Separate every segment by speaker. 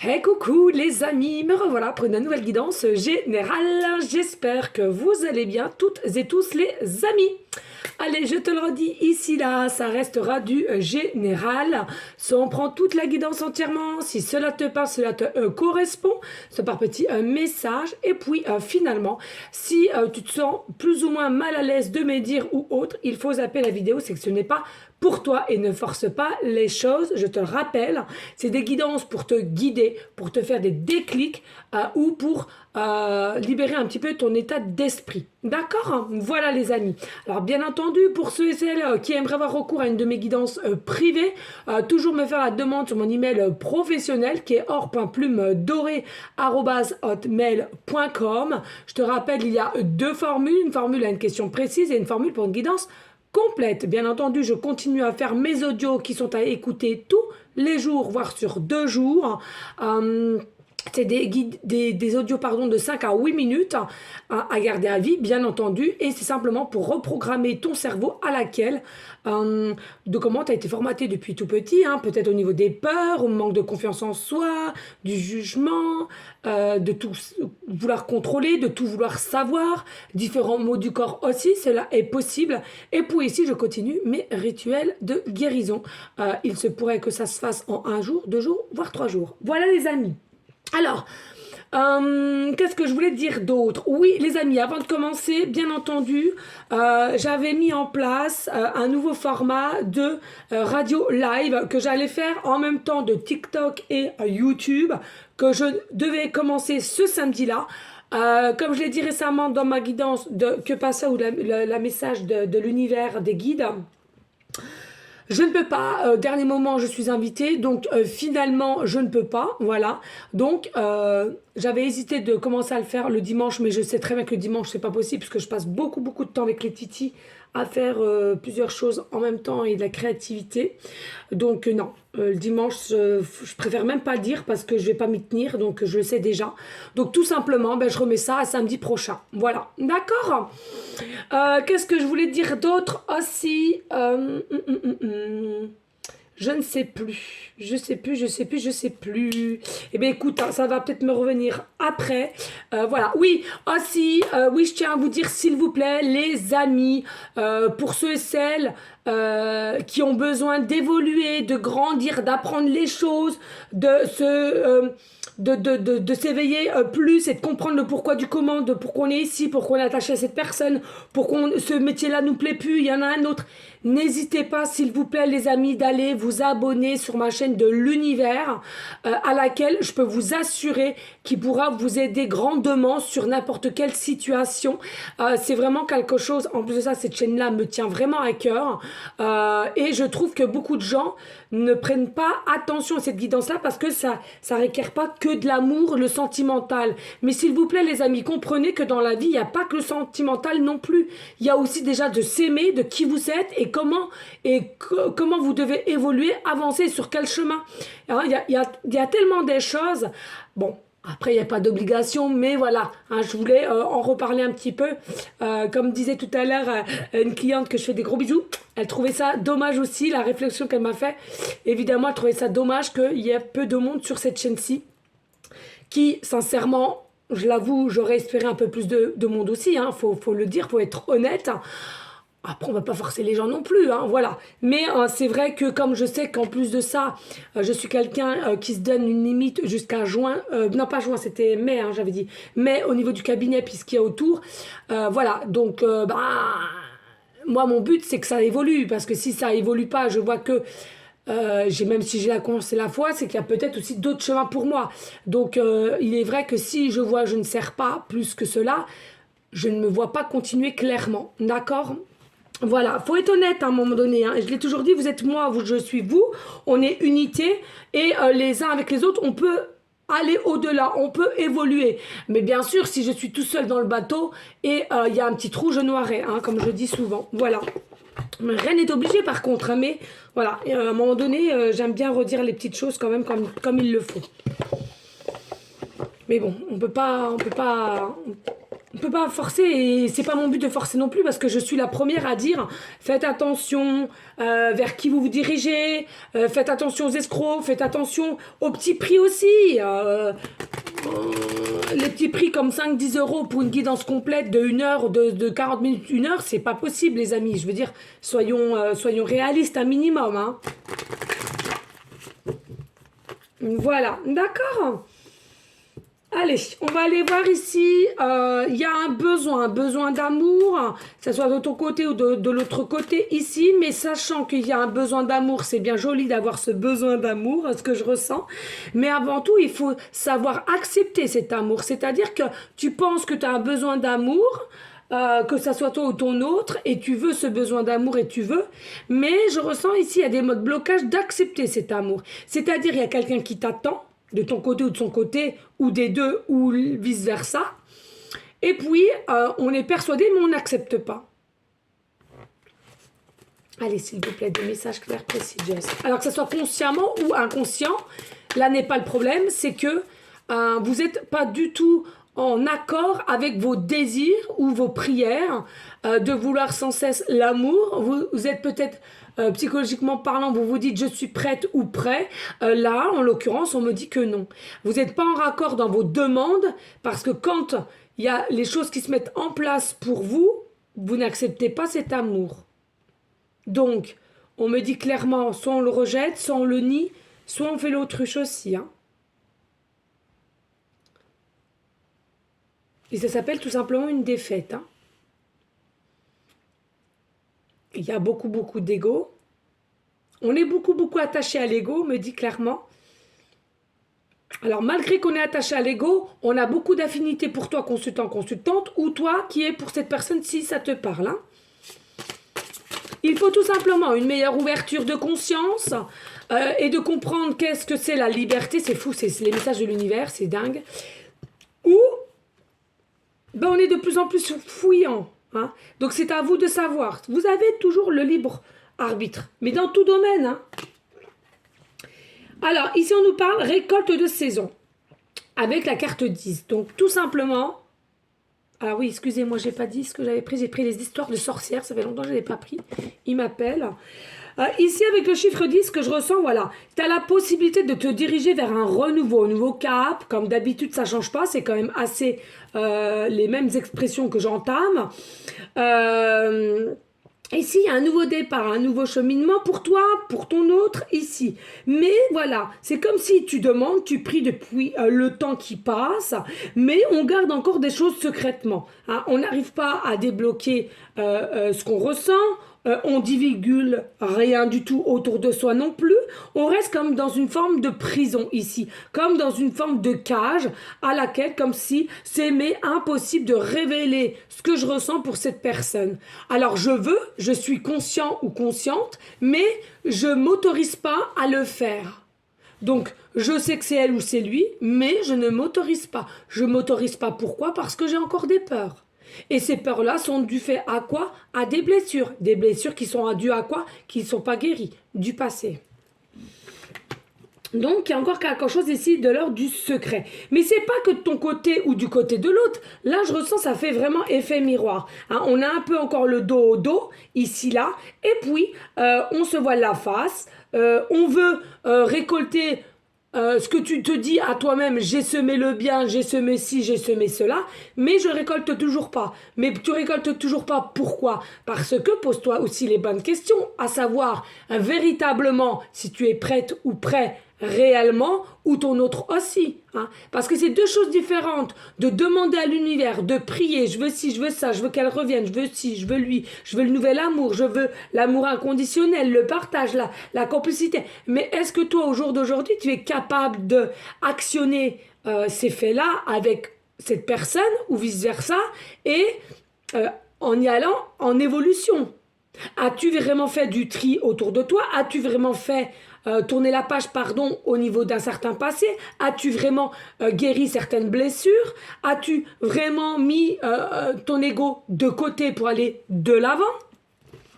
Speaker 1: Hey coucou les amis, me revoilà pour une nouvelle guidance générale. J'espère que vous allez bien toutes et tous les amis. Allez, je te le redis, ici là, ça restera du général. Si on prend toute la guidance entièrement, si cela te parle, cela te correspond, c'est par petit message. Et puis finalement, si tu te sens plus ou moins mal à l'aise de me dire ou autre, il faut zapper la vidéo, c'est que ce n'est pas pour toi et ne force pas les choses, je te le rappelle, c'est des guidances pour te guider, pour te faire des déclics ou pour libérer un petit peu ton état d'esprit. D'accord? Voilà les amis. Alors bien entendu, pour ceux et celles qui aimeraient avoir recours à une de mes guidances privées, toujours me faire la demande sur mon email professionnel qui est or.plume-doré@hotmail.com. Je te rappelle, il y a deux formules, une formule à une question précise et une formule pour une guidance complète. Bien entendu, je continue à faire mes audios qui sont à écouter tous les jours, voire sur 2 jours. C'est des audios de 5 à 8 minutes à garder à vie, bien entendu. Et c'est simplement pour reprogrammer ton cerveau à laquelle de comment tu as été formaté depuis tout petit, peut-être au niveau des peurs, au manque de confiance en soi, du jugement, de tout vouloir contrôler, de tout vouloir savoir, différents maux du corps aussi, cela est possible. Et puis ici, je continue mes rituels de guérison. Il se pourrait que ça se fasse en 1 jour, 2 jours, voire 3 jours. Voilà les amis. Alors, qu'est-ce que je voulais dire d'autre? Oui, les amis, avant de commencer, bien entendu, j'avais mis en place un nouveau format de radio live que j'allais faire en même temps de TikTok et YouTube, que je devais commencer ce samedi-là. Comme je l'ai dit récemment dans ma guidance de Que passa ou la message de l'univers des guides, je ne peux pas, dernier moment je suis invitée, donc finalement je ne peux pas, voilà. Donc j'avais hésité de commencer à le faire le dimanche, mais je sais très bien que le dimanche c'est pas possible parce que je passe beaucoup de temps avec les titis à faire plusieurs choses en même temps et de la créativité. Donc non, le dimanche je préfère même pas le dire parce que je vais pas m'y tenir, donc je le sais déjà. Donc tout simplement, je remets ça à samedi prochain. Voilà, d'accord. Qu'est-ce que je voulais dire d'autre aussi? Je ne sais plus. Je sais plus. Eh bien, écoute, ça va peut-être me revenir après. Voilà. Oui, aussi, oui, je tiens à vous dire, s'il vous plaît, les amis, pour ceux et celles qui ont besoin d'évoluer, de grandir, d'apprendre les choses, de s'éveiller plus et de comprendre le pourquoi du comment, de pourquoi on est ici, pourquoi on est attaché à cette personne, pourquoi ce métier-là nous plaît plus, il y en a un autre. N'hésitez pas, s'il vous plaît, les amis, d'aller vous abonner sur ma chaîne de l'univers, à laquelle je peux vous assurer qu'il pourra vous aider grandement sur n'importe quelle situation. C'est vraiment quelque chose, en plus de ça, cette chaîne-là me tient vraiment à cœur. Et je trouve que beaucoup de gens ne prennent pas attention à cette guidance-là parce que ça requiert pas que de l'amour, le sentimental. Mais s'il vous plaît, les amis, comprenez que dans la vie, il n'y a pas que le sentimental non plus. Il y a aussi déjà de s'aimer, de qui vous êtes et comment vous devez évoluer, avancer, sur quel chemin. Il y a tellement des choses. Bon, après, il n'y a pas d'obligation, mais voilà, je voulais en reparler un petit peu. Comme disait tout à l'heure une cliente que je fais des gros bisous, elle trouvait ça dommage aussi, la réflexion qu'elle m'a fait. Évidemment, elle trouvait ça dommage qu'il y ait peu de monde sur cette chaîne-ci, qui, sincèrement, je l'avoue, j'aurais espéré un peu plus de monde aussi, faut le dire, faut être honnête. Après, on va pas forcer les gens non plus, voilà. Mais c'est vrai que comme je sais qu'en plus de ça, je suis quelqu'un qui se donne une limite jusqu'à juin, non pas juin, c'était mai, j'avais dit, mai au niveau du cabinet, puis ce qu'il y a autour, voilà. Donc, moi, mon but, c'est que ça évolue, parce que si ça évolue pas, je vois que même si j'ai la confiance et la foi, c'est qu'il y a peut-être aussi d'autres chemins pour moi. Donc, il est vrai que si je vois je ne sers pas plus que cela, je ne me vois pas continuer clairement, d'accord? Voilà, faut être honnête à un moment donné. Je l'ai toujours dit, vous êtes moi, je suis vous. On est unité et les uns avec les autres, on peut aller au-delà, on peut évoluer. Mais bien sûr, si je suis tout seul dans le bateau et il y a un petit trou, je noierai, comme je dis souvent. Voilà. Mais rien n'est obligé par contre, mais voilà. Et, à un moment donné, j'aime bien redire les petites choses quand même comme il le faut. Mais bon, on peut pas on peut pas forcer et c'est pas mon but de forcer non plus parce que je suis la première à dire faites attention vers qui vous vous dirigez, faites attention aux escrocs, faites attention aux petits prix aussi. Les petits prix comme 5-10 € pour une guidance complète de 1 heure, de 40 minutes, 1 heure, c'est pas possible les amis. Je veux dire, soyons réalistes un minimum. Hein. Voilà, d'accord. Allez, on va aller voir ici, il y a un besoin d'amour, que ce soit de ton côté ou de l'autre côté ici, mais sachant qu'il y a un besoin d'amour, c'est bien joli d'avoir ce besoin d'amour, ce que je ressens, mais avant tout, il faut savoir accepter cet amour, c'est-à-dire que tu penses que tu as un besoin d'amour, que ça soit toi ou ton autre, et tu veux ce besoin d'amour et tu veux, mais je ressens ici, il y a des modes blocage d'accepter cet amour, c'est-à-dire il y a quelqu'un qui t'attend, de ton côté ou de son côté, ou des deux, ou vice-versa. Et puis, on est persuadé, mais on n'accepte pas. Allez, s'il vous plaît, des messages clairs, précis, Jess. Alors que ce soit consciemment ou inconscient, là n'est pas le problème, c'est que vous n'êtes pas du tout en accord avec vos désirs ou vos prières de vouloir sans cesse l'amour. Vous êtes peut-être... psychologiquement parlant, vous vous dites je suis prête ou prêt. Là, en l'occurrence, on me dit que non. Vous n'êtes pas en raccord dans vos demandes parce que quand il y a les choses qui se mettent en place pour vous, vous n'acceptez pas cet amour. Donc, on me dit clairement, soit on le rejette, soit on le nie, soit on fait l'autruche aussi. Hein. Et ça s'appelle tout simplement une défaite. Hein. Il y a beaucoup d'ego. On est beaucoup attaché à l'ego, me dit clairement. Alors, malgré qu'on est attaché à l'ego, on a beaucoup d'affinités pour toi, consultant, consultante, ou toi qui es pour cette personne si ça te parle. Hein. Il faut tout simplement une meilleure ouverture de conscience et de comprendre qu'est-ce que c'est la liberté. C'est fou, c'est les messages de l'univers, c'est dingue. Ou, ben, on est de plus en plus fouillant. Hein. Donc c'est à vous de savoir. Vous avez toujours le libre arbitre, mais dans tout domaine. Hein. Alors ici on nous parle récolte de saison avec la carte 10. Donc tout simplement, alors oui excusez-moi j'ai pas dit ce que j'avais pris, j'ai pris les histoires de sorcières, ça fait longtemps que je n'ai pas pris, il m'appelle. Ici avec le chiffre 10 ce que je ressens, voilà, tu as la possibilité de te diriger vers un renouveau, un nouveau cap, comme d'habitude ça change pas, c'est quand même assez les mêmes expressions que j'entame. Ici, il y a un nouveau départ, un nouveau cheminement pour toi, pour ton autre, ici. Mais voilà, c'est comme si tu demandes, tu pries depuis le temps qui passe, mais on garde encore des choses secrètement. Hein. On n'arrive pas à débloquer ce qu'on ressent, on divulgue rien du tout autour de soi non plus. On reste comme dans une forme de prison ici, comme dans une forme de cage à laquelle, comme si c'est impossible de révéler ce que je ressens pour cette personne. Alors je suis conscient ou consciente, mais je m'autorise pas à le faire. Donc, je sais que c'est elle ou c'est lui, mais je ne m'autorise pas. Je m'autorise pas pourquoi? Parce que j'ai encore des peurs. Et ces peurs-là sont dues fait à quoi? À des blessures. Des blessures qui sont dues à quoi? Qui ne sont pas guéries, du passé. Donc, il y a encore quelque chose ici de l'ordre du secret. Mais c'est pas que de ton côté ou du côté de l'autre. Là, je ressens, ça fait vraiment effet miroir. Hein, on a un peu encore le dos au dos, ici, là. Et puis, on se voile la face. On veut récolter... ce que tu te dis à toi-même, j'ai semé le bien, j'ai semé ci, j'ai semé cela, mais je récolte toujours pas. Mais tu récoltes toujours pas, pourquoi? Parce que pose-toi aussi les bonnes questions, à savoir véritablement si tu es prête ou prêt réellement ou ton autre aussi. Hein. Parce que c'est deux choses différentes. De demander à l'univers, de prier, je veux ci, je veux ça, je veux qu'elle revienne, je veux ci, je veux lui, je veux le nouvel amour, je veux l'amour inconditionnel, le partage, la complicité. Mais est-ce que toi, au jour d'aujourd'hui, tu es capable de actionner ces faits-là avec cette personne ou vice-versa et en y allant en évolution? As-tu vraiment fait du tri autour de toi? As-tu vraiment fait tourner la page, au niveau d'un certain passé? As-tu vraiment guéri certaines blessures? As-tu vraiment mis ton ego de côté pour aller de l'avant?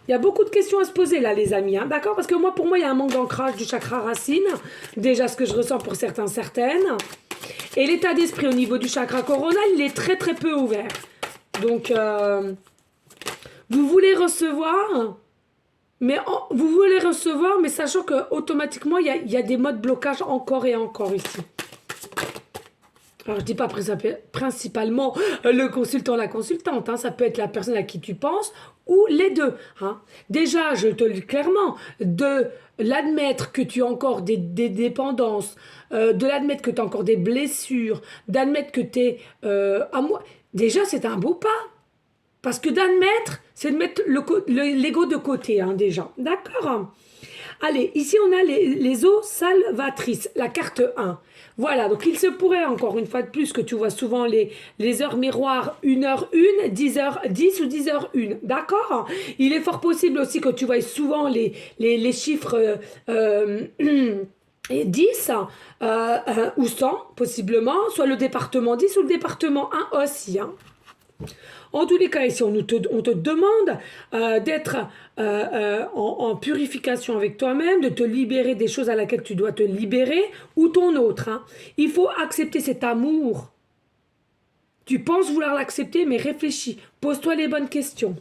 Speaker 1: Il y a beaucoup de questions à se poser là, les amis, hein, d'accord? Parce que pour moi, il y a un manque d'ancrage du chakra racine. Déjà, ce que je ressens pour certaines. Et l'état d'esprit au niveau du chakra coronal, il est très peu ouvert. Donc, vous voulez recevoir, vous voulez recevoir, mais sachant que automatiquement, il y a des modes blocage encore et encore ici. Alors, je dis pas principalement le consultant, la consultante, hein, ça peut être la personne à qui tu penses, ou les deux. Hein. Déjà, je te le dis clairement, de l'admettre que tu as encore des dépendances, de l'admettre que tu as encore des blessures, d'admettre que tu es déjà, c'est un beau pas. Parce que d'admettre, c'est de mettre l'ego de côté, hein, déjà. D'accord? Allez, ici on a les eaux salvatrices, la carte 1. Voilà, donc il se pourrait encore une fois de plus que tu vois souvent les heures miroirs 1h1, 10h10 ou 10h1. D'accord? Il est fort possible aussi que tu vois souvent les chiffres et 10 ou 100 possiblement, soit le département 10 ou le département 1 aussi. Hein. En tous les cas, ici, on te demande d'être en purification avec toi-même, de te libérer des choses à laquelle tu dois te libérer, ou ton autre. Hein. Il faut accepter cet amour. Tu penses vouloir l'accepter, mais réfléchis. Pose-toi les bonnes questions.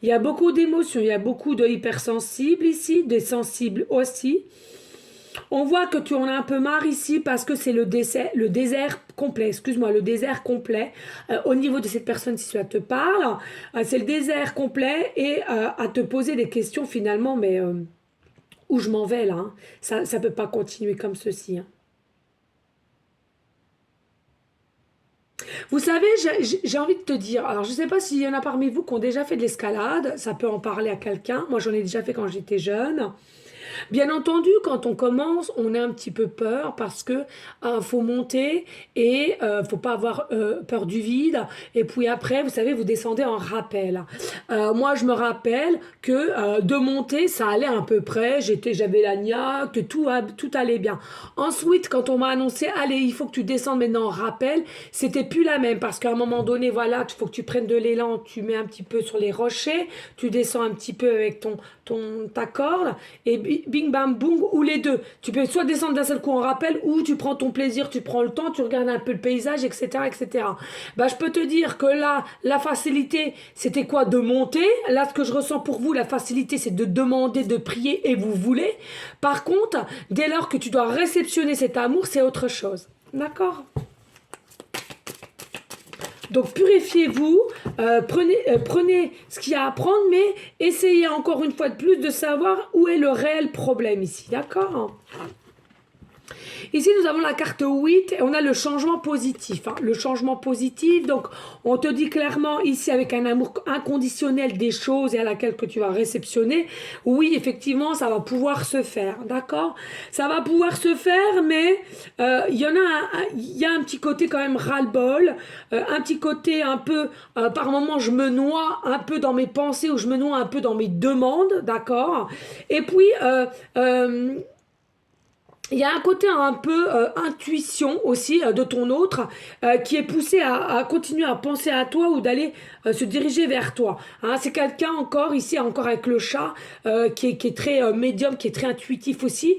Speaker 1: Il y a beaucoup d'émotions, il y a beaucoup de hypersensibles ici, des sensibles aussi. On voit que tu en as un peu marre ici parce que c'est le désert complet, excuse-moi, le désert complet. Au niveau de cette personne, si cela te parle, c'est le désert complet et à te poser des questions finalement, mais où je m'en vais là, hein. Ça ne peut pas continuer comme ceci. Hein. Vous savez, j'ai envie de te dire, alors je ne sais pas s'il y en a parmi vous qui ont déjà fait de l'escalade, ça peut en parler à quelqu'un. Moi, j'en ai déjà fait quand j'étais jeune. Bien entendu, quand on commence, on a un petit peu peur parce que faut monter et faut pas avoir peur du vide. Et puis après, vous savez, vous descendez en rappel. Moi, je me rappelle que de monter, ça allait à peu près. J'avais la nia, que tout allait bien. Ensuite, quand on m'a annoncé, allez, il faut que tu descendes maintenant en rappel, c'était plus la même parce qu'à un moment donné, voilà, il faut que tu prennes de l'élan, tu mets un petit peu sur les rochers, tu descends un petit peu avec ta corde et bing bam boum ou les deux. Tu peux soit descendre d'un seul coup en rappel ou tu prends ton plaisir, tu prends le temps, tu regardes un peu le paysage, etc. etc. Bah, je peux te dire que là, la facilité, c'était quoi? De monter. Là, ce que je ressens pour vous, la facilité, c'est de demander, de prier et vous voulez. Par contre, dès lors que tu dois réceptionner cet amour, c'est autre chose. D'accord? Donc purifiez-vous, prenez ce qu'il y a à prendre, mais essayez encore une fois de plus de savoir où est le réel problème ici, d'accord? Ici, nous avons la carte 8 et on a le changement positif. Hein. Le changement positif, donc on te dit clairement ici avec un amour inconditionnel des choses et à laquelle que tu vas réceptionner, oui, effectivement, ça va pouvoir se faire, d'accord? Ça va pouvoir se faire, mais il y a un petit côté quand même ras-le-bol, un petit côté un peu, par moment, je me noie un peu dans mes pensées ou je me noie un peu dans mes demandes, d'accord? Et puis, il y a un côté un peu intuition aussi de ton autre qui est poussé à continuer à penser à toi ou d'aller se diriger vers toi. Hein, c'est quelqu'un encore ici, encore avec le chat, qui est très médium, qui est très intuitif aussi.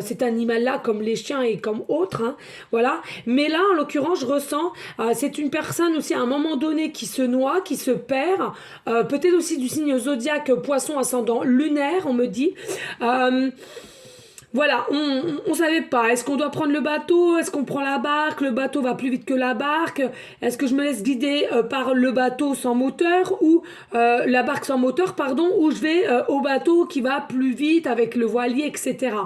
Speaker 1: Cet animal-là, comme les chiens et comme autres. Hein, voilà. Mais là, en l'occurrence, je ressens, c'est une personne aussi à un moment donné qui se noie, qui se perd. Peut-être aussi du signe zodiaque poisson ascendant lunaire, on me dit. Voilà, on savait pas. Est-ce qu'on doit prendre le bateau? Est-ce qu'on prend la barque? Le bateau va plus vite que la barque. Est-ce que je me laisse guider par le bateau sans moteur ou la barque sans moteur, pardon, ou je vais au bateau qui va plus vite avec le voilier, etc.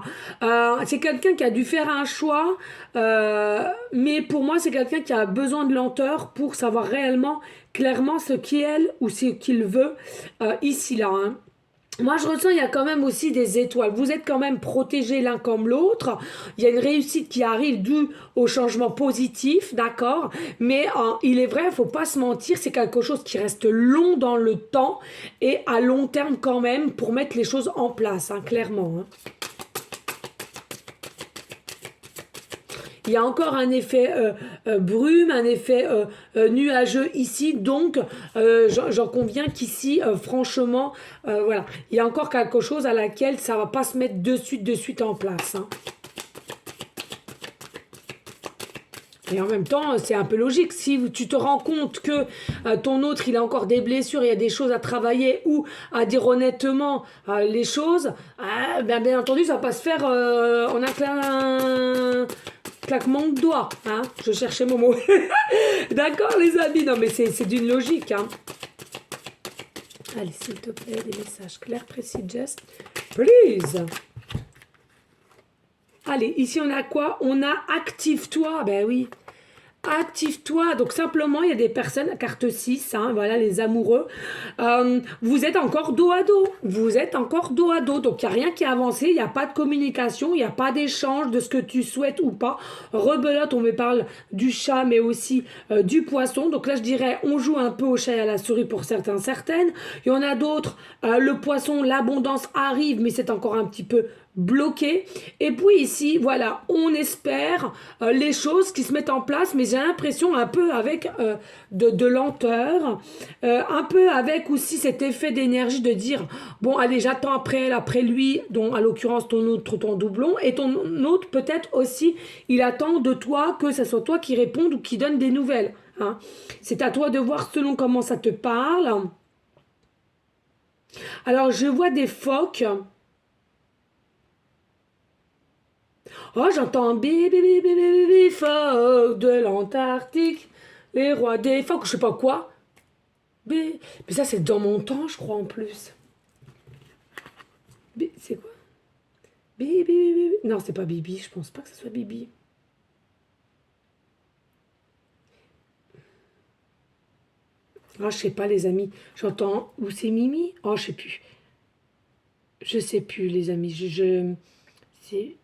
Speaker 1: C'est quelqu'un qui a dû faire un choix, mais pour moi, c'est quelqu'un qui a besoin de lenteur pour savoir réellement, clairement ce qu'il ou ce qu'il veut ici, là. Hein. Moi, je ressens, il y a quand même aussi des étoiles. Vous êtes quand même protégés l'un comme l'autre. Il y a une réussite qui arrive due au changement positif, d'accord? Mais il est vrai, il ne faut pas se mentir, c'est quelque chose qui reste long dans le temps et à long terme quand même pour mettre les choses en place, hein, clairement. Hein. Il y a encore un effet brume, un effet nuageux ici. Donc, j'en conviens qu'ici, franchement, voilà, il y a encore quelque chose à laquelle ça ne va pas se mettre de suite en place. Hein. Et en même temps, c'est un peu logique. Si tu te rends compte que ton autre, il a encore des blessures, il y a des choses à travailler ou à dire honnêtement les choses, bien entendu, ça va pas se faire en un claquement de doigts. Hein. Je cherchais mon mot. D'accord, les amis? Non, mais c'est d'une logique. Hein. Allez, s'il te plaît, des messages clairs, précis, just. Please. Allez, ici, on a quoi? On a active-toi. Ben oui. Active-toi. Donc simplement, il y a des personnes, carte 6, hein, voilà, les amoureux. Vous êtes encore dos à dos. Vous êtes encore dos à dos. Donc il n'y a rien qui a avancé, il n'y a pas de communication, il n'y a pas d'échange de ce que tu souhaites ou pas. Rebelote, on me parle du chat, mais aussi du poisson. Donc là, je dirais, on joue un peu au chat et à la souris pour certains, certaines. Il y en a d'autres, le poisson, l'abondance arrive, mais c'est encore un petit peu bloqué. Et puis ici, voilà, on espère les choses qui se mettent en place, mais j'ai l'impression un peu avec de lenteur, un peu avec aussi cet effet d'énergie de dire, bon, allez, j'attends après elle, après lui, dont à l'occurrence ton autre, ton doublon, et ton autre peut-être aussi, il attend de toi que ce soit toi qui réponde ou qui donne des nouvelles. Hein. C'est à toi de voir selon comment ça te parle. Alors, je vois des phoques. Oh, j'entends bébé, bébé, bébé, bébé, phoque de l'Antarctique, les rois des phoques, je sais pas quoi. Mais ça, c'est dans mon temps, je crois, en plus. C'est quoi? Bibi, bibi. Non, c'est pas Bibi, je pense pas que ce soit Bibi. Ah, je sais pas, les amis. J'entends. Ou c'est Mimi? Oh, je sais plus. Je sais plus, les amis. C'est.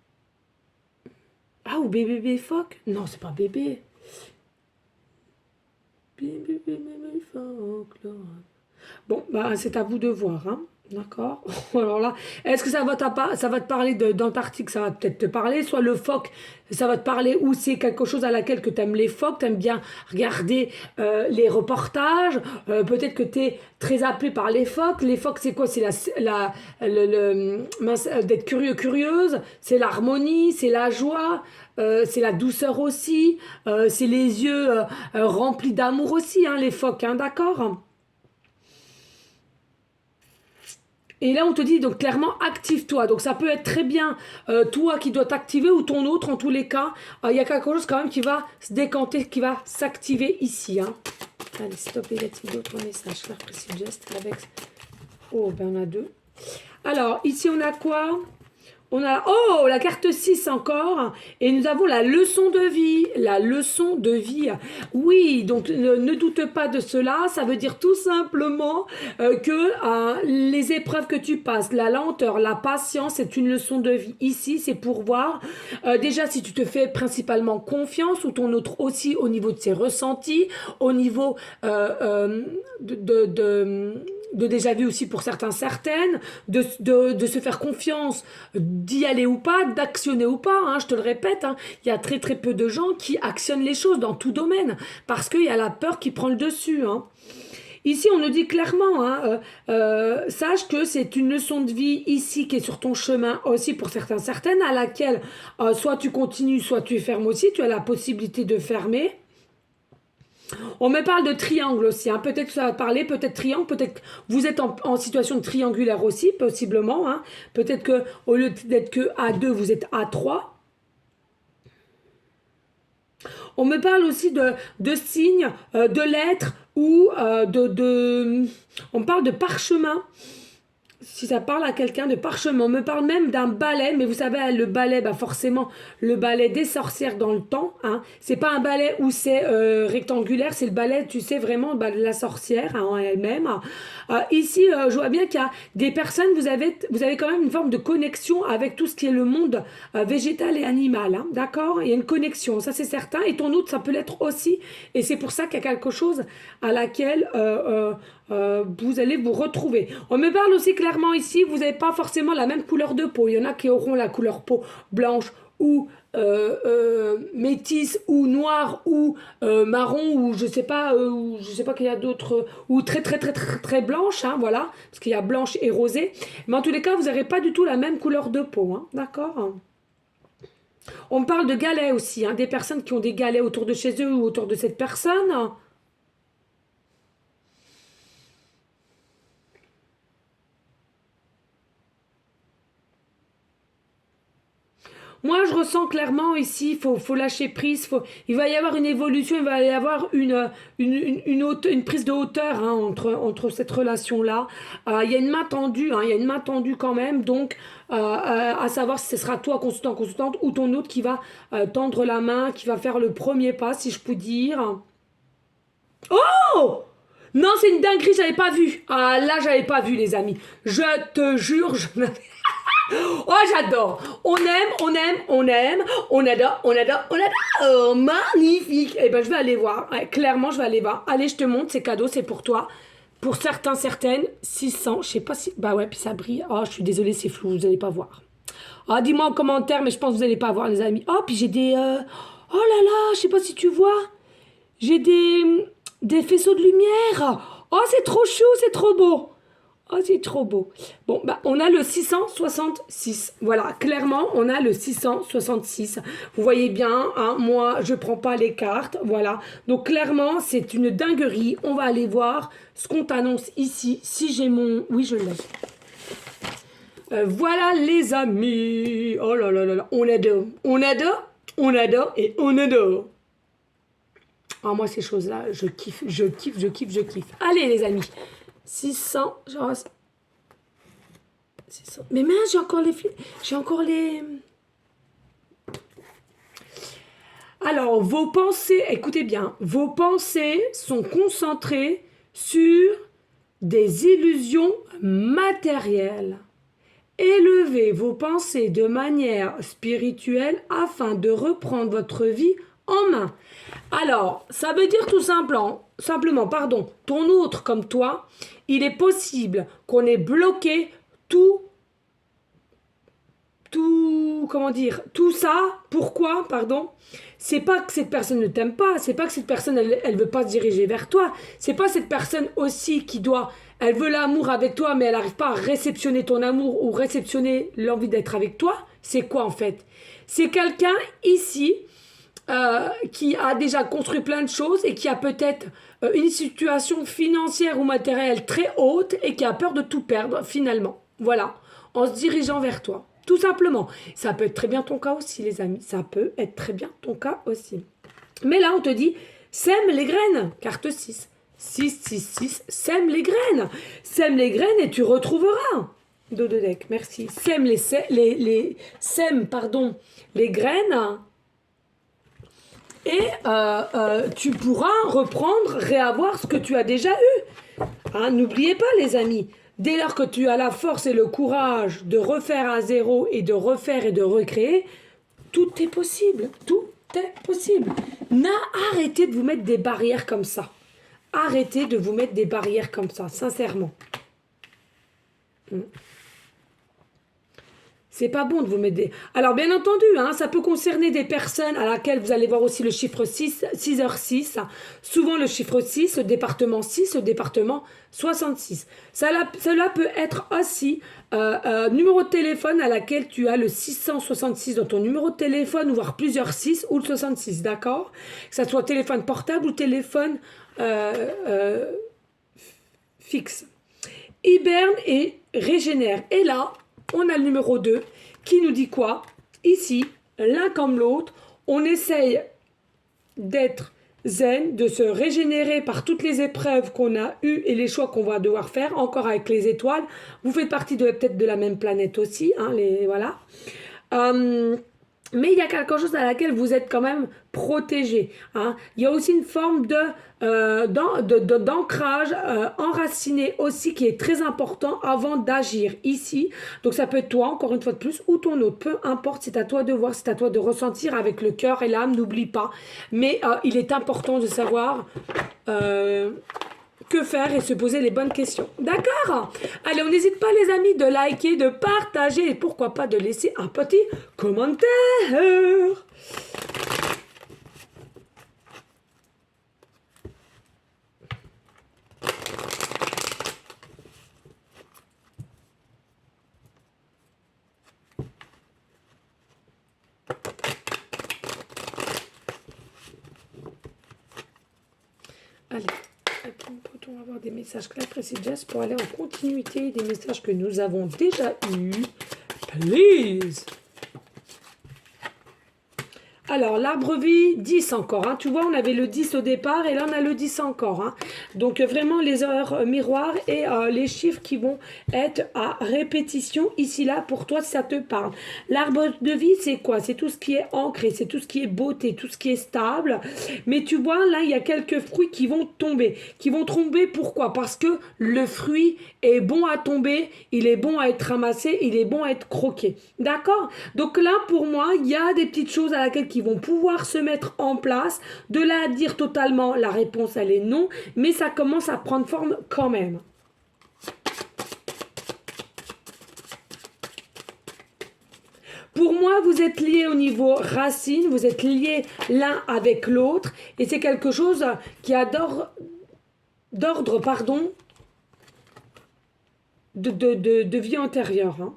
Speaker 1: Ah, ou bébé, bébé, phoque? Non, c'est pas bébé. Bébé, bébé, bébé, phoque, là. Bon, bah, c'est à vous de voir, hein. D'accord. Alors là, est-ce que ça va te parler d'Antarctique, ça va peut-être te parler, soit le phoque, ça va te parler, ou c'est quelque chose à laquelle que tu aimes les phoques, tu aimes bien regarder les reportages, peut-être que tu es très appelé par les phoques. Les phoques, c'est quoi? C'est d'être curieux, curieuse, c'est l'harmonie, c'est la joie, c'est la douceur aussi, c'est les yeux remplis d'amour aussi, hein, les phoques, hein, d'accord? Et là, on te dit donc clairement active-toi. Donc ça peut être très bien toi qui dois t'activer ou ton autre. En tous les cas, il y a quelque chose quand même qui va se décanter, qui va s'activer ici. Hein. Allez, stop, y a-t-il d'autres messages? Là, précis geste avec. Oh, ben on a deux. Alors, ici, on a quoi? On a, oh, la carte 6 encore, et nous avons la leçon de vie, la leçon de vie. Oui, donc ne doute pas de cela, ça veut dire tout simplement que les épreuves que tu passes, la lenteur, la patience, c'est une leçon de vie. Ici, c'est pour voir déjà si tu te fais principalement confiance ou ton autre aussi au niveau de ses ressentis, au niveau de déjà vu aussi pour certains, certaines, de se faire confiance, d'y aller ou pas, d'actionner ou pas, hein, je te le répète, hein, il y a très très peu de gens qui actionnent les choses dans tout domaine, parce qu'il y a la peur qui prend le dessus. Hein. Ici, on nous dit clairement, hein, sache que c'est une leçon de vie ici qui est sur ton chemin aussi pour certains, certaines, à laquelle soit tu continues, soit tu fermes aussi, tu as la possibilité de fermer. On me parle de triangle aussi, hein. Peut-être que ça va parler, peut-être triangle, peut-être que vous êtes en situation de triangulaire aussi, possiblement. Hein. Peut-être que au lieu d'être que A2, vous êtes A3. On me parle aussi de signes, de lettres ou on me parle de parchemin. Si ça parle à quelqu'un de parchemin, on me parle même d'un balai, mais vous savez, le balai, bah forcément, le balai des sorcières dans le temps, hein. C'est pas un balai où c'est rectangulaire, c'est le balai, tu sais, vraiment, bah, de la sorcière hein, en elle-même. Ici, je vois bien qu'il y a des personnes, vous avez quand même une forme de connexion avec tout ce qui est le monde végétal et animal, hein, d'accord? Il y a une connexion, ça c'est certain, et ton autre, ça peut l'être aussi, et c'est pour ça qu'il y a quelque chose à laquelle vous allez vous retrouver. On me parle aussi clairement ici, vous n'avez pas forcément la même couleur de peau. Il y en a qui auront la couleur peau blanche ou métisse ou noire ou marron ou je sais pas qu'il y a d'autres ou très très très très très blanche, hein, voilà, parce qu'il y a blanche et rosée. Mais en tous les cas, vous n'aurez pas du tout la même couleur de peau, hein, d'accord? On me parle de galets aussi, hein, des personnes qui ont des galets autour de chez eux ou autour de cette personne. Moi, je ressens clairement ici, faut lâcher prise. Il va y avoir une évolution, il va y avoir une prise de hauteur hein, entre cette relation-là. Il y a une main tendue, hein, il y a une main tendue quand même. Donc, à savoir si ce sera toi, consultant, consultante, ou ton autre qui va tendre la main, qui va faire le premier pas, si je peux dire. Oh! Non, c'est une dinguerie, j'avais pas vu. Ah là, j'avais pas vu, les amis. Je te jure, je n'avais oh, j'adore. On aime, on aime, on aime. On adore, on adore, on adore. Oh, magnifique. Eh ben, je vais aller voir. Ouais, clairement, je vais aller voir. Allez, je te montre. C'est cadeau, c'est pour toi. Pour certains, certaines, 600. Je sais pas si. Bah ouais, puis ça brille. Oh, je suis désolée, c'est flou. Vous allez pas voir. Ah, dis-moi en commentaire, mais je pense que vous allez pas voir, les amis. Oh, puis j'ai des. Oh là là, je sais pas si tu vois. J'ai des faisceaux de lumière. Oh, c'est trop chou, c'est trop beau. Oh, c'est trop beau. Bon, bah, on a le 666. Voilà, clairement, on a le 666. Vous voyez bien, hein, moi, je prends pas les cartes. Voilà. Donc, clairement, c'est une dinguerie. On va aller voir ce qu'on t'annonce ici. Si j'ai mon... Oui, je l'ai. Voilà, les amis. Oh là là là là. On adore. On adore. On adore et on adore. Ah, moi, ces choses-là, je kiffe, je kiffe, je kiffe, je kiffe. Allez, les amis. 600, genre... 600. Mais mince, j'ai encore les... J'ai encore les... Alors, vos pensées, écoutez bien, vos pensées sont concentrées sur des illusions matérielles. Élevez vos pensées de manière spirituelle afin de reprendre votre vie en main. Alors, ça veut dire tout simplement, pardon, ton autre comme toi, il est possible qu'on ait bloqué comment dire, tout ça. Pourquoi, pardon? C'est pas que cette personne ne t'aime pas, c'est pas que cette personne, elle veut pas se diriger vers toi, c'est pas cette personne aussi qui doit, elle veut l'amour avec toi, mais elle n'arrive pas à réceptionner ton amour ou réceptionner l'envie d'être avec toi. C'est quoi en fait? C'est quelqu'un ici qui a déjà construit plein de choses et qui a peut-être une situation financière ou matérielle très haute et qui a peur de tout perdre finalement. Voilà, en se dirigeant vers toi. Tout simplement. Ça peut être très bien ton cas aussi, les amis. Ça peut être très bien ton cas aussi. Mais là, on te dit, sème les graines. Carte 6. 6, 6, 6, sème les graines. Sème les graines et tu retrouveras. Dodo deck, merci. Sème sème, pardon, les graines. Et tu pourras reprendre, réavoir ce que tu as déjà eu. Hein, n'oubliez pas, les amis. Dès lors que tu as la force et le courage de refaire à zéro et de refaire et de recréer, tout est possible. Tout est possible. Arrêtez de vous mettre des barrières comme ça. Arrêtez de vous mettre des barrières comme ça, sincèrement. C'est pas bon de vous mettre des... Alors, bien entendu, hein, ça peut concerner des personnes à laquelle vous allez voir aussi le chiffre 6, 6h6. Souvent, le chiffre 6, le département 6, le département 66. Cela peut être aussi numéro de téléphone à laquelle tu as le 666 dans ton numéro de téléphone, ou voire plusieurs 6 ou le 66, d'accord? Que ça soit téléphone portable ou téléphone fixe. Hiberne et régénère. Et là... on a le numéro 2 qui nous dit quoi? Ici, l'un comme l'autre, on essaye d'être zen, de se régénérer par toutes les épreuves qu'on a eues et les choix qu'on va devoir faire, encore avec les étoiles. Vous faites partie peut-être de la même planète aussi, hein, voilà. Mais il y a quelque chose à laquelle vous êtes quand même protégé. Hein. Il y a aussi une forme d'ancrage enraciné aussi qui est très important avant d'agir ici. Donc ça peut être toi, encore une fois de plus, ou ton autre. Peu importe, c'est à toi de voir, c'est à toi de ressentir avec le cœur et l'âme, n'oublie pas. Mais il est important de savoir... que faire et se poser les bonnes questions. D'accord? Allez, on n'hésite pas les amis de liker, de partager et pourquoi pas de laisser un petit commentaire. Allez, peut-on avoir des messages clairs, précis, Jess, pour aller en continuité des messages que nous avons déjà eus? Please. Alors, l'arbre vie, 10 encore. Hein. Tu vois, on avait le 10 au départ et là, on a le 10 encore. Hein. Donc, vraiment, les heures miroirs et les chiffres qui vont être à répétition ici, là, pour toi, ça te parle. L'arbre de vie, c'est quoi? C'est tout ce qui est ancré, c'est tout ce qui est beauté, tout ce qui est stable. Mais tu vois, là, il y a quelques fruits qui vont tomber. Qui vont tomber, pourquoi? Parce que le fruit est bon à tomber, il est bon à être ramassé, il est bon à être croqué. D'accord? Donc là, pour moi, il y a des petites choses à laquelle qui vont pouvoir se mettre en place. De là à dire totalement la réponse elle est non, mais ça commence à prendre forme quand même. Pour moi, vous êtes liés au niveau racine, vous êtes liés l'un avec l'autre, et c'est quelque chose qui a d'ordre, pardon, de vie antérieure. Hein.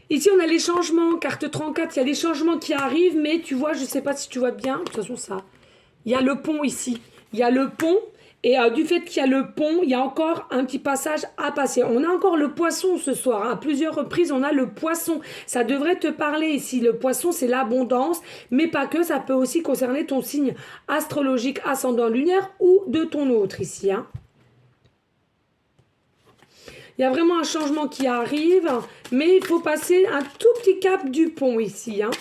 Speaker 1: Ici, on a les changements, carte 34, il y a les changements qui arrivent, mais tu vois, je ne sais pas si tu vois bien, de toute façon, ça. Il y a le pont ici, il y a le pont, et du fait qu'il y a le pont, il y a encore un petit passage à passer. On a encore le poisson ce soir, hein. À plusieurs reprises, on a le poisson. Ça devrait te parler ici, le poisson, c'est l'abondance, mais pas que, ça peut aussi concerner ton signe astrologique, ascendant lunaire, ou de ton autre ici, hein. Il y a vraiment un changement qui arrive, mais il faut passer un tout petit cap du pont ici. Hein.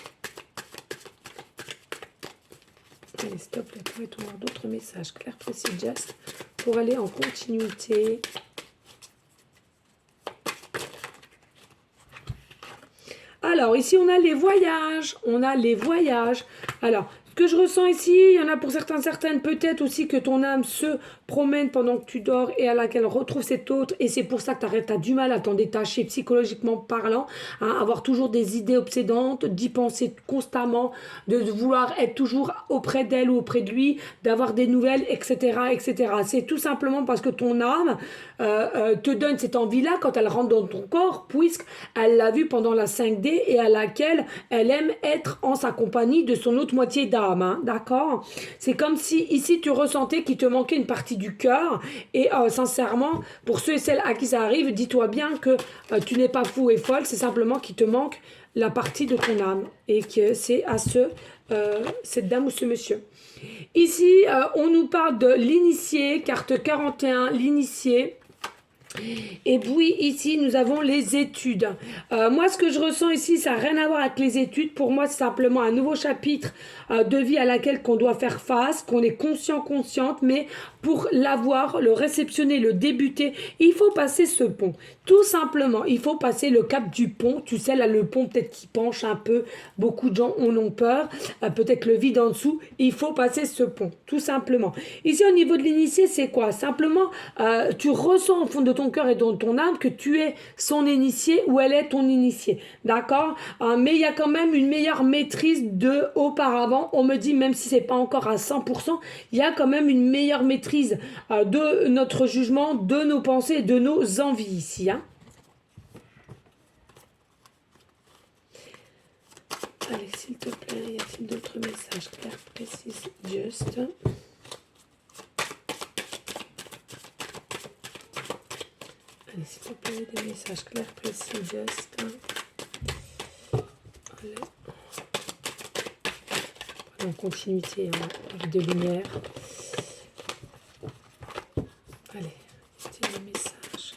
Speaker 1: Allez, stop, là, pourrait-on avoir d'autres messages clairs, précis, Jess, pour aller en continuité. Alors, ici, on a les voyages. On a les voyages. Alors, ce que je ressens ici, il y en a pour certaines, peut-être aussi que ton âme se promène pendant que tu dors et à laquelle retrouve cet autre. Et c'est pour ça que tu as du mal à t'en détacher psychologiquement parlant, hein, avoir toujours des idées obsédantes, d'y penser constamment, de vouloir être toujours auprès d'elle ou auprès de lui, d'avoir des nouvelles, etc. etc. C'est tout simplement parce que ton âme te donne cette envie-là quand elle rentre dans ton corps, puisqu'elle l'a vu pendant la 5D et à laquelle elle aime être en sa compagnie de son autre moitié d'âme. Hein, d'accord? C'est comme si ici tu ressentais qu'il te manquait une partie du cœur et sincèrement, pour ceux et celles à qui ça arrive, dis-toi bien que tu n'es pas fou et folle, c'est simplement qu'il te manque la partie de ton âme et que c'est à cette dame ou ce monsieur. Ici, on nous parle de l'initié, carte 41, l'initié. Et puis ici, nous avons les études. Moi, ce que je ressens ici, ça n'a rien à voir avec les études. Pour moi, c'est simplement un nouveau chapitre de vie à laquelle qu'on doit faire face, qu'on est conscient, consciente, mais pour l'avoir, le réceptionner, le débuter, il faut passer ce pont. Tout simplement, il faut passer le cap du pont. Tu sais, là, le pont peut-être qui penche un peu. Beaucoup de gens en ont peur. Peut-être le vide en dessous. Il faut passer ce pont, tout simplement. Ici, au niveau de l'initié, c'est quoi? Simplement, tu ressens au fond de ton cœur et dans ton âme que tu es son initié ou elle est ton initié. D'accord? Mais il y a quand même une meilleure maîtrise de auparavant. On me dit, même si c'est pas encore à 100%, il y a quand même une meilleure maîtrise de notre jugement, de nos pensées et de nos envies ici. Hein. Allez, s'il te plaît, y a-t-il d'autres messages clairs, précis, juste? Allez, s'il te plaît, des messages clairs, précis, juste. Allez. En continuité, hein, de lumière. Allez, c'est les messages.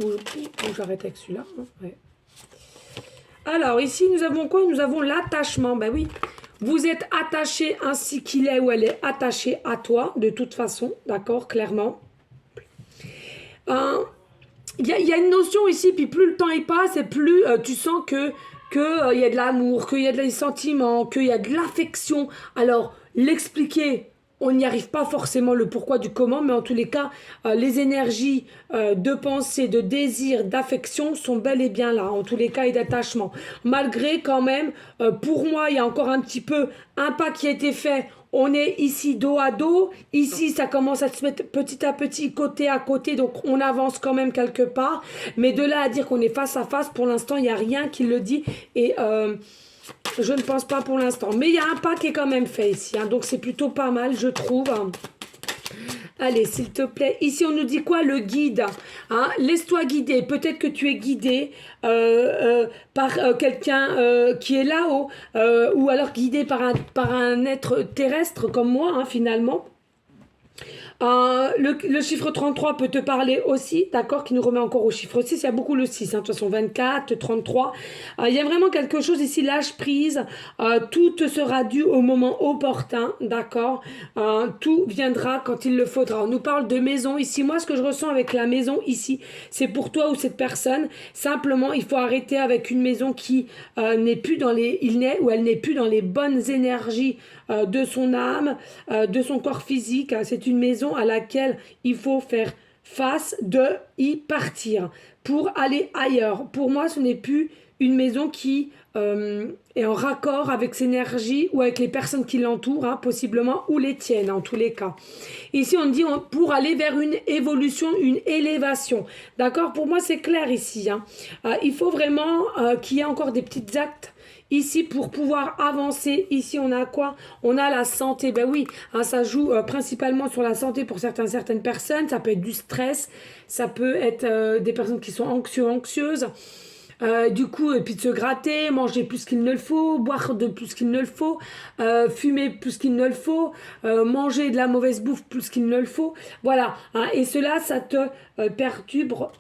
Speaker 1: Ou j'arrête avec celui-là. Hein, ouais. Alors, ici, nous avons quoi? Nous avons l'attachement. Ben oui, vous êtes attaché ainsi qu'il est ou elle est attachée à toi, de toute façon, d'accord, clairement. Il y a une notion ici, puis plus le temps y passe, et plus tu sens que y a de l'amour, qu'il y a des sentiments, qu'il y a de l'affection. Alors, l'expliquer, on n'y arrive pas forcément le pourquoi du comment, mais en tous les cas, les énergies de pensée, de désir, d'affection sont bel et bien là, en tous les cas, et d'attachement. Malgré quand même, pour moi, il y a encore un petit peu un pas qui a été fait On est ici dos à dos. Ici, ça commence à se mettre petit à petit, côté à côté. Donc, on avance quand même quelque part. Mais de là à dire qu'on est face à face, pour l'instant, il n'y a rien qui le dit. Et je ne pense pas pour l'instant. Mais il y a un pas qui est quand même fait ici. Hein. Donc, c'est plutôt pas mal, je trouve. Allez, s'il te plaît. Ici, on nous dit quoi? Le guide. Hein? Laisse-toi guider. Peut-être que tu es guidé par quelqu'un qui est là-haut. Ou alors guidé par un être terrestre comme moi, hein, finalement. Le chiffre 33 peut te parler aussi, d'accord, qui nous remet encore au chiffre 6. Il y a beaucoup le 6, hein, de toute façon 24, 33. Il y a vraiment quelque chose ici, lâche prise. Tout te sera dû au moment opportun, d'accord. Tout viendra quand il le faudra. On nous parle de maison ici. Moi, ce que je ressens avec la maison ici, c'est pour toi ou cette personne. Simplement, il faut arrêter avec une maison qui n'est plus dans les... elle n'est plus dans les bonnes énergies de son âme, de son corps physique. C'est une maison à laquelle il faut faire face, de y partir pour aller ailleurs. Pour moi, ce n'est plus une maison qui est en raccord avec ses énergies ou avec les personnes qui l'entourent, hein, possiblement, ou les tiennes en tous les cas. Ici, on dit pour aller vers une évolution, une élévation. D'accord? Pour moi, c'est clair ici. Hein. Il faut vraiment qu'il y ait encore des petits actes ici pour pouvoir avancer. Ici, on a quoi? On a la santé. Ben oui, hein, ça joue principalement sur la santé pour certaines personnes. Ça peut être du stress, ça peut être des personnes qui sont anxieuses. Du coup, et puis de se gratter, manger plus qu'il ne le faut, boire de plus qu'il ne le faut, fumer plus qu'il ne le faut, manger de la mauvaise bouffe plus qu'il ne le faut. Voilà. Hein, et cela, ça te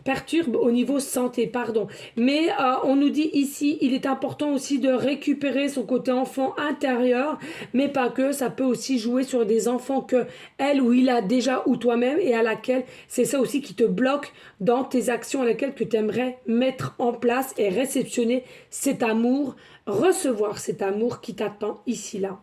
Speaker 1: perturbe au niveau santé, pardon. Mais on nous dit ici, il est important aussi de récupérer son côté enfant intérieur, mais pas que. Ça peut aussi jouer sur des enfants que elle ou il a déjà ou toi-même et à laquelle c'est ça aussi qui te bloque dans tes actions à laquelle tu aimerais mettre en place et réceptionner cet amour, recevoir cet amour qui t'attend ici, là.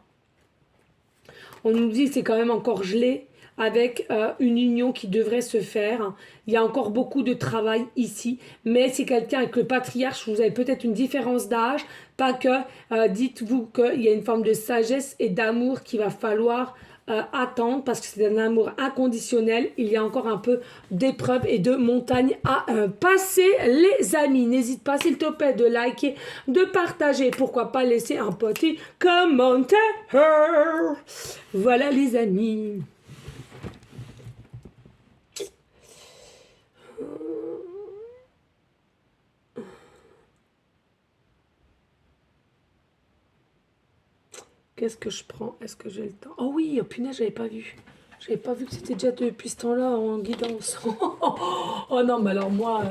Speaker 1: On nous dit que c'est quand même encore gelé avec une union qui devrait se faire. Il y a encore beaucoup de travail ici, mais c'est quelqu'un avec le patriarche, vous avez peut-être une différence d'âge, pas que, dites-vous qu'il y a une forme de sagesse et d'amour qu'il va falloir attendre parce que c'est un amour inconditionnel. Il y a encore un peu d'épreuves et de montagnes à passer, les amis. N'hésite pas, s'il te plaît, de liker, de partager. Pourquoi pas laisser un petit commentaire. Voilà, les amis. Qu'est-ce que je prends? Est-ce que j'ai le temps? Oh oui, oh punaise, j'avais pas vu. J'avais pas vu que c'était déjà depuis ce temps-là en guidance. Oh non, mais alors moi,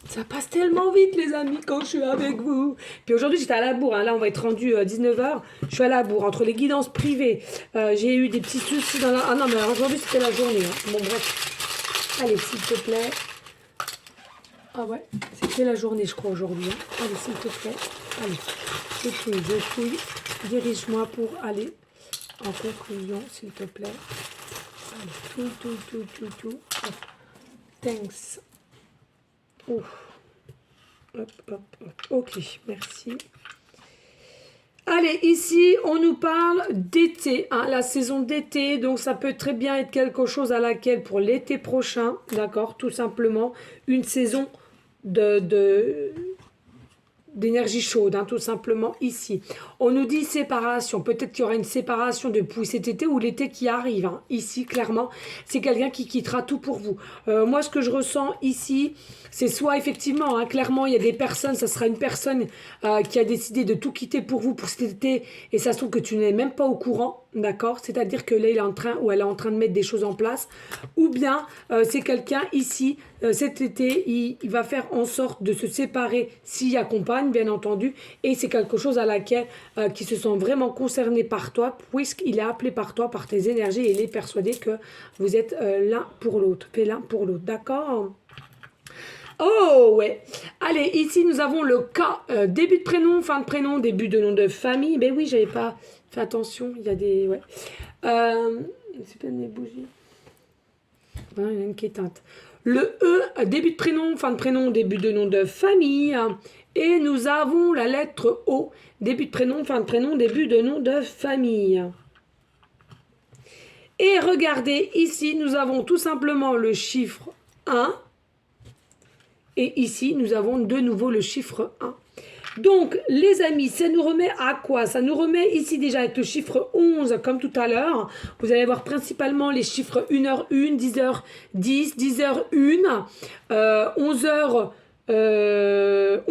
Speaker 1: ça passe tellement vite, les amis, quand je suis avec vous. Puis aujourd'hui, j'étais à la bourre. Hein. Là, on va être rendu 19h. Je suis à la bourre. Entre les guidances privées, j'ai eu des petits soucis dans la... Ah non, mais aujourd'hui, c'était la journée. Hein. Bon, bref. Allez, s'il te plaît. Ah ouais, c'était la journée, je crois, aujourd'hui. Hein. Allez, s'il te plaît. Allez, je fouille. Dirige-moi pour aller en conclusion, s'il te plaît. Allez, tout. Oh. Thanks. Ouf. Hop. Ok, merci. Allez, ici, on nous parle d'été, hein, la saison d'été. Donc, ça peut très bien être quelque chose à laquelle, pour l'été prochain, d'accord, tout simplement, une saison d'énergie chaude, hein, tout simplement ici. On nous dit séparation. Peut-être qu'il y aura une séparation depuis cet été ou l'été qui arrive. Hein. Ici, clairement, c'est quelqu'un qui quittera tout pour vous. Moi, ce que je ressens ici, c'est soit effectivement, hein, clairement, il y a des personnes, ça sera une personne qui a décidé de tout quitter pour vous pour cet été et ça se trouve que tu n'es même pas au courant, d'accord? C'est-à-dire que là, il est en train ou elle est en train de mettre des choses en place. Ou bien, c'est quelqu'un ici, cet été, il va faire en sorte de se séparer s'il accompagne, bien entendu, et c'est quelque chose à laquelle qui se sent vraiment concerné par toi, puisqu'il est appelé par toi, par tes énergies, et il est persuadé que vous êtes l'un pour l'autre, fait l'un pour l'autre, d'accord? Oh ouais. Allez, ici nous avons le cas début de prénom, fin de prénom, début de nom de famille. Ben oui, j'avais pas fait attention. Il y a des ouais. C'est pas des bougies. Il y en a une qui est teinte. Le E, début de prénom, fin de prénom, début de nom de famille. Et nous avons la lettre O, début de prénom, fin de prénom, début de nom de famille. Et regardez, ici, nous avons tout simplement le chiffre 1. Et ici, nous avons de nouveau le chiffre 1. Donc, les amis, ça nous remet à quoi? Ça nous remet ici déjà avec le chiffre 11, comme tout à l'heure. Vous allez voir principalement les chiffres 1h1, 10h10, 10h1, 11h... 11h11,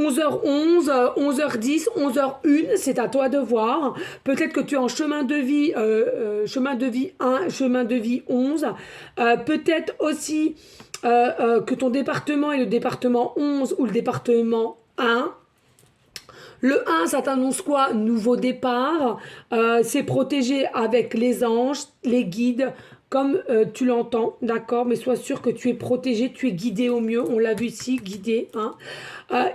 Speaker 1: 11h10, 11h01, c'est à toi de voir. Peut-être que tu es en chemin de vie 1, chemin de vie 11. Peut-être aussi que ton département est le département 11 ou le département 1. Le 1, ça t'annonce quoi? Nouveau départ. C'est protégé avec les anges, les guides, comme tu l'entends, d'accord? Mais sois sûr que tu es protégé, tu es guidé au mieux. On l'a vu ici, guidé. Hein.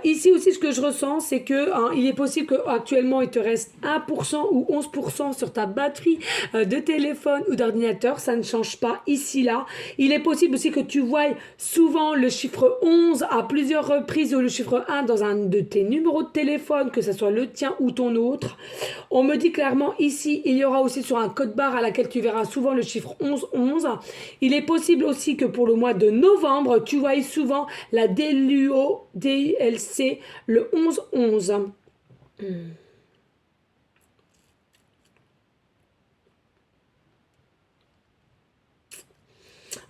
Speaker 1: Ici aussi, ce que je ressens, c'est que il est possible qu'actuellement, il te reste 1% ou 11% sur ta batterie de téléphone ou d'ordinateur. Ça ne change pas ici, là. Il est possible aussi que tu voies souvent le chiffre 11 à plusieurs reprises ou le chiffre 1 dans un de tes numéros de téléphone, que ce soit le tien ou ton autre. On me dit clairement ici, il y aura aussi sur un code barre à laquelle tu verras souvent le chiffre 11. Il est possible aussi que pour le mois de novembre, tu voies souvent la DLUO, DLC, le 11.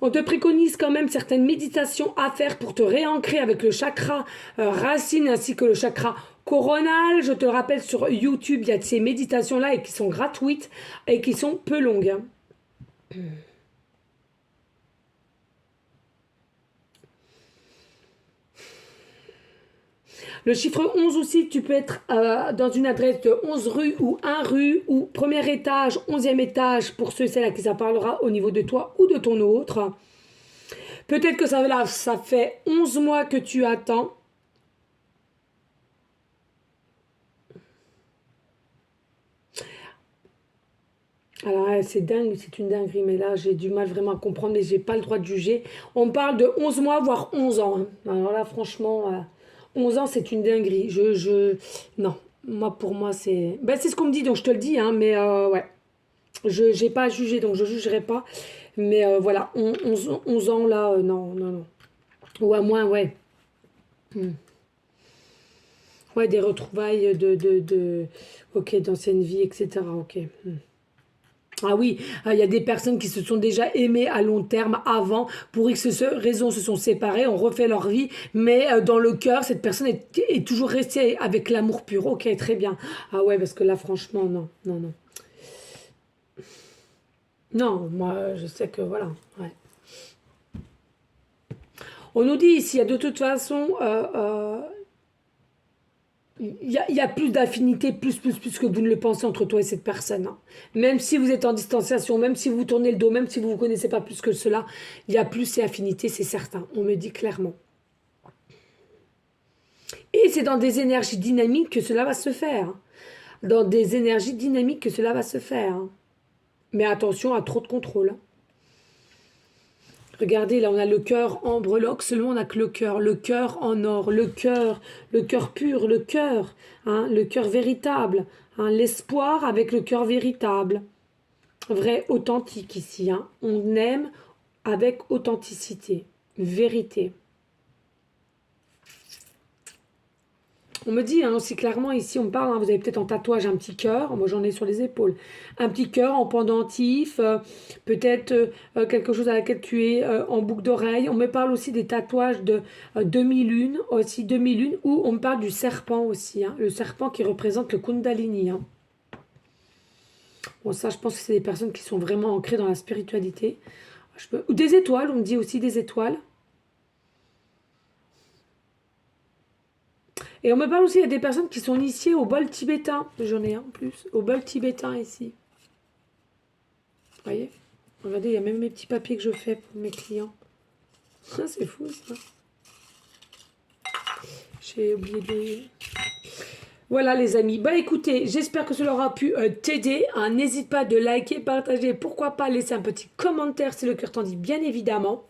Speaker 1: On te préconise quand même certaines méditations à faire pour te réancrer avec le chakra racine ainsi que le chakra coronal. Je te le rappelle, sur YouTube, il y a de ces méditations-là et qui sont gratuites et qui sont peu longues. Le chiffre 11 aussi, tu peux être dans une adresse de 11 rue ou 1 rue ou premier étage, 11e étage pour ceux et celles à qui ça parlera au niveau de toi ou de ton autre. Peut-être que ça fait 11 mois que tu attends. Alors, c'est dingue, c'est une dinguerie, mais là, j'ai du mal vraiment à comprendre, mais j'ai pas le droit de juger. On parle de 11 mois, voire 11 ans. Hein. Alors là, franchement, 11 ans, c'est une dinguerie. Non, pour moi, c'est... Ben, c'est ce qu'on me dit, donc je te le dis, hein, mais ouais. Je n'ai pas à juger, donc je ne jugerai pas. Mais voilà, 11 ans, là, non, non, non. Ou à moins, ouais. Ouais, des retrouvailles ok, d'ancienne vie, etc. Ok. Ah oui, il y a des personnes qui se sont déjà aimées à long terme avant, pour X raisons se sont séparées, ont refait leur vie, mais dans le cœur, cette personne est toujours restée avec l'amour pur. Ok, très bien. Ah ouais, parce que là, franchement, non, non, non. Non, moi, je sais que voilà. Ouais. On nous dit ici, il y a de toute façon, il y a plus d'affinité, plus que vous ne le pensez entre toi et cette personne. Hein. Même si vous êtes en distanciation, même si vous tournez le dos, même si vous ne vous connaissez pas plus que cela, il y a plus ces affinités, c'est certain. On me dit clairement. Et c'est dans des énergies dynamiques que cela va se faire. Dans des énergies dynamiques que cela va se faire. Mais attention à trop de contrôle. Regardez, là, on a le cœur en breloque. Seulement, on n'a que le cœur en or, le cœur pur, le cœur véritable, hein, l'espoir avec le cœur véritable. Vrai, authentique ici. Hein. On aime avec authenticité, vérité. On me dit hein, aussi clairement ici, on me parle, hein, vous avez peut-être en tatouage un petit cœur, moi j'en ai sur les épaules, un petit cœur en pendentif, peut-être quelque chose à laquelle tu es en boucle d'oreille. On me parle aussi des tatouages de demi-lune, où on me parle du serpent aussi, hein, le serpent qui représente le Kundalini. Hein. Bon ça je pense que c'est des personnes qui sont vraiment ancrées dans la spiritualité. Ou des étoiles, on me dit aussi des étoiles. Et on me parle aussi, il y a des personnes qui sont initiées au bol tibétain. J'en ai un en plus, au bol tibétain ici. Vous voyez? Regardez, il y a même mes petits papiers que je fais pour mes clients. Ah, c'est fou ça. J'ai oublié de... Voilà les amis. Bah écoutez, j'espère que cela aura pu t'aider. Hein. N'hésite pas de liker, partager, pourquoi pas laisser un petit commentaire si le cœur t'en dit, bien évidemment.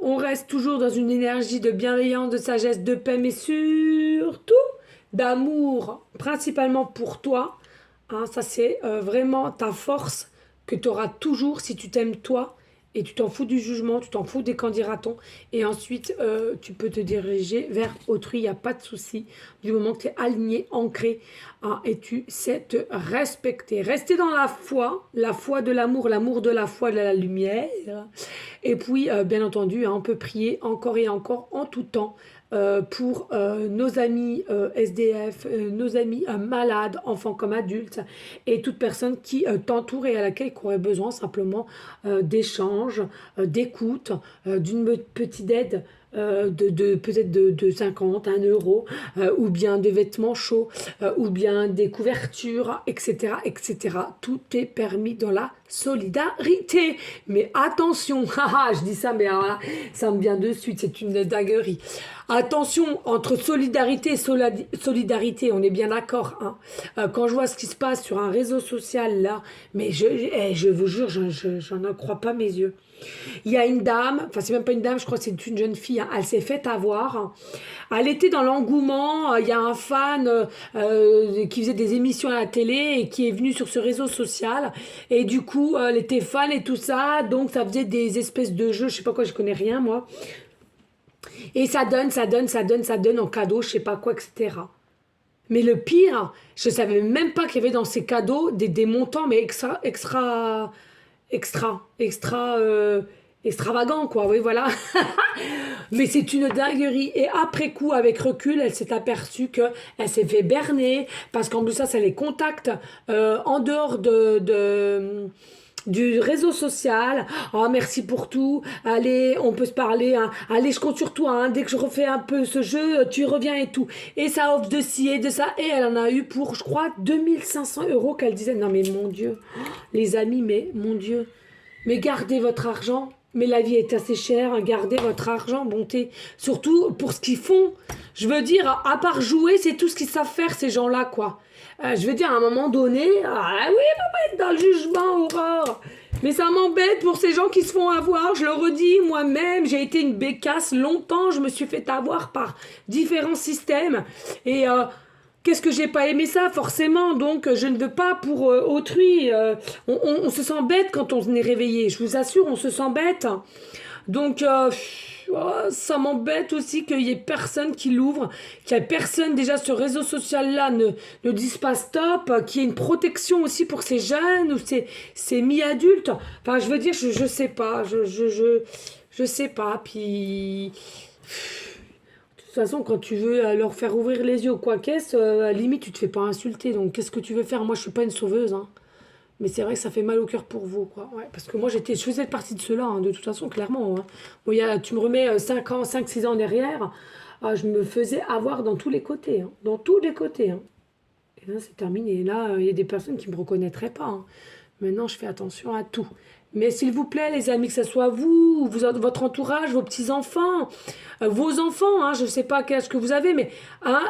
Speaker 1: on reste toujours dans une énergie de bienveillance, de sagesse, de paix, mais surtout d'amour, principalement pour toi. Hein, ça, c'est vraiment ta force que tu auras toujours si tu t'aimes toi et tu t'en fous du jugement, tu t'en fous des candidatons. Et ensuite, tu peux te diriger vers autrui, il n'y a pas de souci. Du moment que tu es aligné, ancré, hein, et tu sais te respecter. Rester dans la foi de l'amour, l'amour de la foi de la lumière. Et puis, bien entendu, hein, on peut prier encore et encore en tout temps pour nos amis SDF, nos amis malades, enfants comme adultes, et toute personne qui t'entoure et à laquelle il aurait besoin simplement d'échanges, d'écoute, d'une petite aide. Peut-être de 50, 1 euro, ou bien des vêtements chauds, ou bien des couvertures, etc., etc. Tout est permis dans la solidarité. Mais attention, je dis ça, mais alors là, ça me vient de suite, c'est une dinguerie. Attention, entre solidarité et solidarité, on est bien d'accord. Hein. Quand je vois ce qui se passe sur un réseau social, là, mais je vous jure, je n'en crois pas mes yeux. Il y a une dame, enfin c'est même pas une dame, je crois que c'est une jeune fille, hein, elle s'est fait avoir. Elle était dans l'engouement, il y a un fan qui faisait des émissions à la télé et qui est venu sur ce réseau social. Et du coup, elle était fan et tout ça, donc ça faisait des espèces de jeux, je sais pas quoi, je connais rien moi. Et ça donne en cadeau, je sais pas quoi, etc. Mais le pire, je savais même pas qu'il y avait dans ces cadeaux des montants, mais extravagant, quoi, oui, voilà. Mais c'est une dinguerie. Et après coup, avec recul, elle s'est aperçue qu'elle s'est fait berner, parce qu'en plus ça les contacte en dehors du réseau social. Oh, merci pour tout. Allez, on peut se parler. Hein. Allez, je compte sur toi. Hein. Dès que je refais un peu ce jeu, tu reviens et tout. Et ça offre de ci et de ça. Et elle en a eu pour, je crois, 2500 euros qu'elle disait. Non, mais mon Dieu. Les amis, mais mon Dieu. Mais gardez votre argent. Mais la vie est assez chère. Gardez votre argent. Bonté. Surtout pour ce qu'ils font. Je veux dire, à part jouer, c'est tout ce qu'ils savent faire, ces gens-là, quoi. Je veux dire, à un moment donné, ah oui, on va être dans le jugement, Aurore. Mais ça m'embête pour ces gens qui se font avoir. Je le redis, moi-même, j'ai été une bécasse longtemps. Je me suis fait avoir par différents systèmes. Et qu'est-ce que j'ai pas aimé ça, forcément. Donc, je ne veux pas pour autrui. On se sent bête quand on est réveillé. Je vous assure, on se sent bête. Donc, ça m'embête aussi qu'il y ait personne qui l'ouvre, qu'il y ait personne déjà ce réseau social-là ne dise pas stop, qu'il y ait une protection aussi pour ces jeunes ou ces mi-adultes. Enfin, je veux dire, je sais pas, je sais pas. Puis, de toute façon, quand tu veux leur faire ouvrir les yeux ou quoi qu'est-ce, à la limite, tu te fais pas insulter. Donc, qu'est-ce que tu veux faire? Moi, je suis pas une sauveuse, hein. Mais c'est vrai que ça fait mal au cœur pour vous, quoi. Ouais, parce que moi, je faisais partie de ceux-là, hein, de toute façon, clairement. Hein. Bon, tu me remets 5 ans derrière, je me faisais avoir dans tous les côtés. Hein, dans tous les côtés. Hein. Et là, c'est terminé. Là, il y a des personnes qui ne me reconnaîtraient pas. Hein. Maintenant, je fais attention à tout. Mais s'il vous plaît, les amis, que ce soit vous, votre entourage, vos petits-enfants, vos enfants, hein, je ne sais pas quel âge que vous avez, mais hein,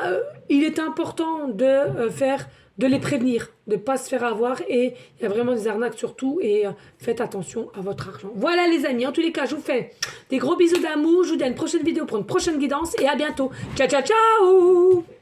Speaker 1: il est important de les prévenir, de ne pas se faire avoir, et il y a vraiment des arnaques surtout, et faites attention à votre argent. Voilà les amis, en tous les cas, je vous fais des gros bisous d'amour, je vous dis à une prochaine vidéo pour une prochaine guidance, et à bientôt. Ciao, ciao, ciao!